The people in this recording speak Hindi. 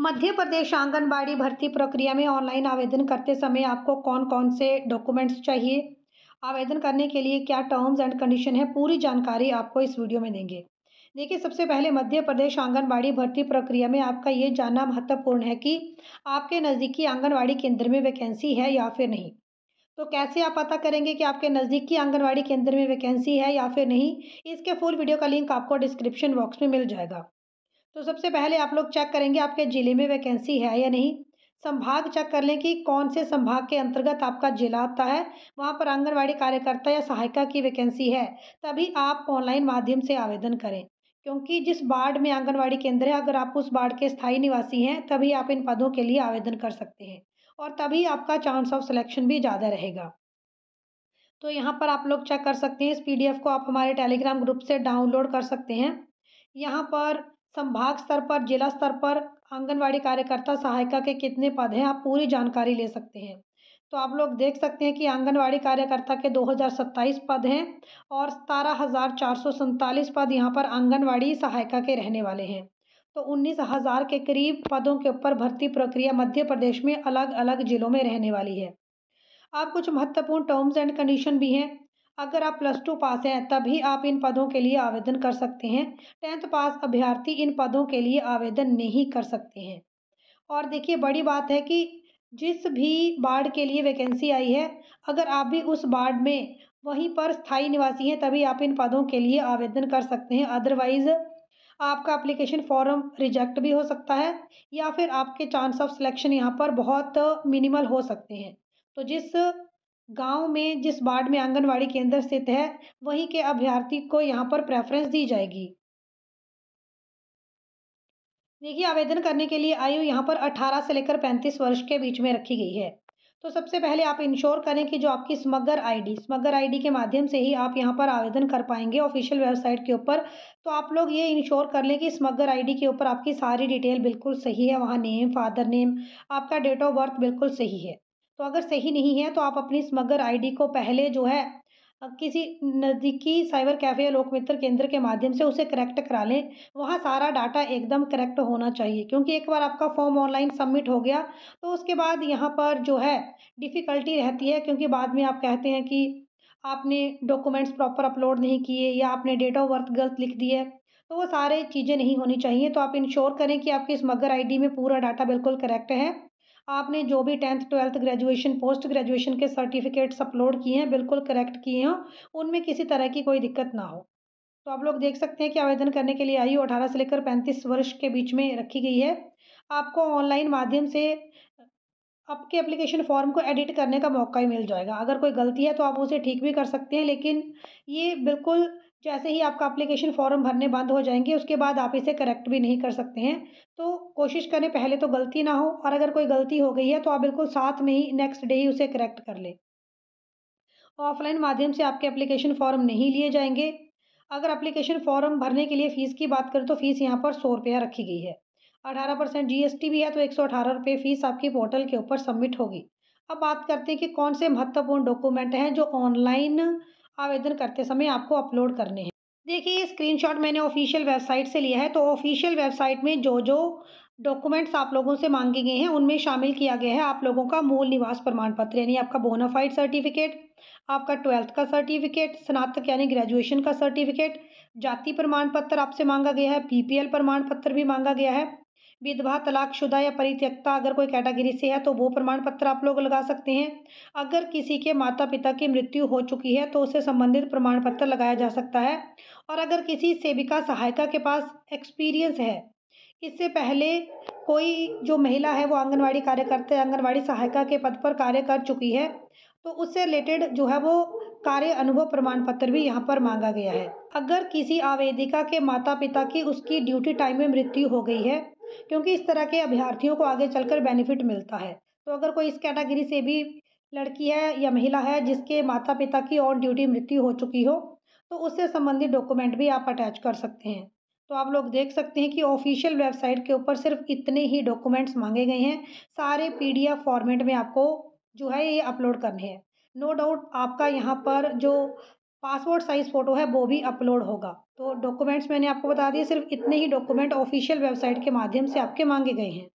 मध्य प्रदेश आंगनबाड़ी भर्ती प्रक्रिया में ऑनलाइन आवेदन करते समय आपको कौन-कौन से डॉक्यूमेंट्स चाहिए? आवेदन करने के लिए क्या टर्म्स एंड कंडीशन है? पूरी जानकारी आपको इस वीडियो में देंगे। देखिए, सबसे पहले मध्य प्रदेश आंगनबाड़ी भर्ती प्रक्रिया में आपका ये जानना महत्वपूर्ण है कि आपके नज़दीकी आंगनबाड़ी केंद्र में वैकेंसी है या फिर नहीं। तो कैसे आप पता करेंगे कि आपके नज़दीकी आंगनबाड़ी केंद्र में वैकेंसी है या फिर नहीं? इसके फुल वीडियो का लिंक आपको डिस्क्रिप्शन बॉक्स में मिल जाएगा। तो सबसे पहले आप लोग चेक करेंगे आपके ज़िले में वैकेंसी है या नहीं। संभाग चेक कर लें कि कौन से संभाग के अंतर्गत आपका ज़िला आता है, वहाँ पर आंगनवाड़ी कार्यकर्ता या सहायिका की वैकेंसी है, तभी आप ऑनलाइन माध्यम से आवेदन करें। क्योंकि जिस वार्ड में आंगनवाड़ी केंद्र है, अगर आप उस वार्ड के स्थायी निवासी हैं, तभी आप इन पदों के लिए आवेदन कर सकते हैं और तभी आपका चांस ऑफ सिलेक्शन भी ज़्यादा रहेगा। तो यहाँ पर आप लोग चेक कर सकते हैं, इस पीडीएफ को आप हमारे टेलीग्राम ग्रुप से डाउनलोड कर सकते हैं। यहाँ पर संभाग स्तर पर, जिला स्तर पर आंगनवाड़ी कार्यकर्ता सहायिका के कितने पद हैं, आप पूरी जानकारी ले सकते हैं। तो आप लोग देख सकते हैं कि आंगनवाड़ी कार्यकर्ता के 2027 पद हैं और 17,447 पद यहाँ पर आंगनवाड़ी सहायिका के रहने वाले हैं। तो 19,000 के करीब पदों के ऊपर भर्ती प्रक्रिया मध्य प्रदेश में अलग-अलग जिलों में रहने वाली है। अब कुछ महत्वपूर्ण टर्म्स एंड कंडीशन भी हैं। अगर आप +2 पास हैं तभी आप इन पदों के लिए आवेदन कर सकते हैं। 10th पास अभ्यर्थी इन पदों के लिए आवेदन नहीं कर सकते हैं। और देखिए, बड़ी बात है कि जिस भी वार्ड के लिए वैकेंसी आई है, अगर आप भी उस वार्ड में वहीं पर स्थायी निवासी हैं तभी आप इन पदों के लिए आवेदन कर सकते हैं। अदरवाइज़ आपका एप्लीकेशन फ़ॉर्म रिजेक्ट भी हो सकता है या फिर आपके चांस ऑफ सिलेक्शन यहाँ पर बहुत मिनिमल हो सकते हैं। तो जिस गाँव में, जिस वार्ड में आंगनवाड़ी केंद्र स्थित है, वहीं के अभ्यर्थी को यहाँ पर प्रेफ़रेंस दी जाएगी। देखिए, आवेदन करने के लिए आयु यहाँ पर 18 से लेकर 35 वर्ष के बीच में रखी गई है। तो सबसे पहले आप इंश्योर करें कि जो आपकी स्मग्लर आईडी के माध्यम से ही आप यहाँ पर आवेदन कर पाएँगे ऑफ़िशियल वेबसाइट के ऊपर। तो आप लोग ये इंश्योर कर लें कि स्मग्लर आईडी के ऊपर आपकी सारी डिटेल बिल्कुल सही है, वहाँ नेम, फादर नेम, आपका डेट ऑफ़ बर्थ बिल्कुल सही है। तो अगर सही नहीं है तो आप अपनी स्मग्लर आईडी को पहले जो है किसी नज़दीकी साइबर कैफ़े या लोकमित्र केंद्र के माध्यम से उसे करेक्ट करा लें। वहाँ सारा डाटा एकदम करेक्ट होना चाहिए, क्योंकि एक बार आपका फॉर्म ऑनलाइन सबमिट हो गया, तो उसके बाद यहाँ पर जो है डिफ़िकल्टी रहती है, क्योंकि बाद में आप कहते हैं कि आपने डॉक्यूमेंट्स प्रॉपर अपलोड नहीं किए या आपने डेट ऑफ़ बर्थ गलत लिख दी है। तो वो सारी चीज़ें नहीं होनी चाहिए। तो आप इंश्योर करें कि आपकी स्मग्लर आईडी में पूरा डाटा बिल्कुल करेक्ट है। आपने जो भी 10th, 12th, graduation, post graduation के सर्टिफ़िकेट्स अपलोड किए हैं, बिल्कुल करेक्ट किए हों, उनमें किसी तरह की कोई दिक्कत ना हो। तो आप लोग देख सकते हैं कि आवेदन करने के लिए आयु 18 से लेकर 35 वर्ष के बीच में रखी गई है। आपको ऑनलाइन माध्यम से आपके एप्लीकेशन फ़ॉर्म को एडिट करने का मौका ही मिल जाएगा। अगर कोई गलती है तो आप उसे ठीक भी कर सकते हैं, लेकिन ये बिल्कुल जैसे ही आपका एप्लीकेशन फ़ॉर्म भरने बंद हो जाएँगे, उसके बाद आप इसे करेक्ट भी नहीं कर सकते हैं। तो कोशिश करें पहले तो गलती ना हो, और अगर कोई गलती हो गई है तो आप बिल्कुल साथ में ही नेक्स्ट डे ही उसे करेक्ट कर लें। ऑफ़लाइन माध्यम से आपके एप्लीकेशन फ़ॉर्म नहीं लिए जाएँगे। अगर एप्लीकेशन फ़ॉर्म भरने के लिए फ़ीस की बात करें तो फ़ीस यहाँ पर ₹100 रखी गई है। 18% जीएसटी भी है, तो ₹118 फ़ीस आपकी पोर्टल के ऊपर सबमिट होगी। अब बात करते हैं कि कौन से महत्वपूर्ण डॉक्यूमेंट हैं जो ऑनलाइन आवेदन करते समय आपको अपलोड करने हैं। देखिए, ये स्क्रीनशॉट मैंने ऑफ़िशियल वेबसाइट से लिया है। तो ऑफ़िशियल वेबसाइट में जो-जो डॉक्यूमेंट्स आप लोगों से माँगे गए हैं, उनमें शामिल किया गया है आप लोगों का मूल निवास प्रमाण पत्र, यानी आपका बोनाफाइड सर्टिफ़िकेट, आपका 12th का सर्टिफ़िकेट, स्नातक यानी ग्रेजुएशन का सर्टिफ़िकेट, जाति प्रमाण पत्र आपसे माँगा गया है, बीपीएल प्रमाण पत्र भी माँगा गया है, विधवा, तलाकशुदा या परित्यक्ता अगर कोई कैटेगरी से है तो वो प्रमाण पत्र आप लोग लगा सकते हैं। अगर किसी के माता-पिता की मृत्यु हो चुकी है तो उससे संबंधित प्रमाण पत्र लगाया जा सकता है। और अगर किसी सेविका सहायिका के पास एक्सपीरियंस है, इससे पहले कोई जो महिला है वो आंगनवाड़ी कार्यकर्ता या आंगनवाड़ी सहायिका के पद पर कार्य कर चुकी है, तो उससे रिलेटेड जो है वो कार्य अनुभव प्रमाण पत्र भी यहाँ पर माँगा गया है। अगर किसी आवेदिका के माता-पिता की उसकी ड्यूटी टाइम में मृत्यु हो गई है, क्योंकि इस तरह के अभ्यर्थियों को आगे चलकर बेनिफिट मिलता है। तो अगर कोई इस कैटेगरी से भी लड़की है या महिला है जिसके माता-पिता की ऑन ड्यूटी मृत्यु हो चुकी हो, तो उससे संबंधित डॉक्यूमेंट भी आप अटैच कर सकते हैं। तो आप लोग देख सकते हैं कि ऑफ़िशियल वेबसाइट के ऊपर सिर्फ़ इतने ही डॉक्यूमेंट्स माँगे गए हैं। सारे पीडीएफ फ़ॉर्मेट में आपको जो है ये अपलोड करने हैं। नो डाउट आपका यहाँ पर जो पासपोर्ट साइज़ फ़ोटो है वो भी अपलोड होगा। तो डॉक्यूमेंट्स मैंने आपको बता दिए, सिर्फ़ इतने ही डॉक्यूमेंट ऑफ़िशियल वेबसाइट के माध्यम से आपके माँगे गए हैं।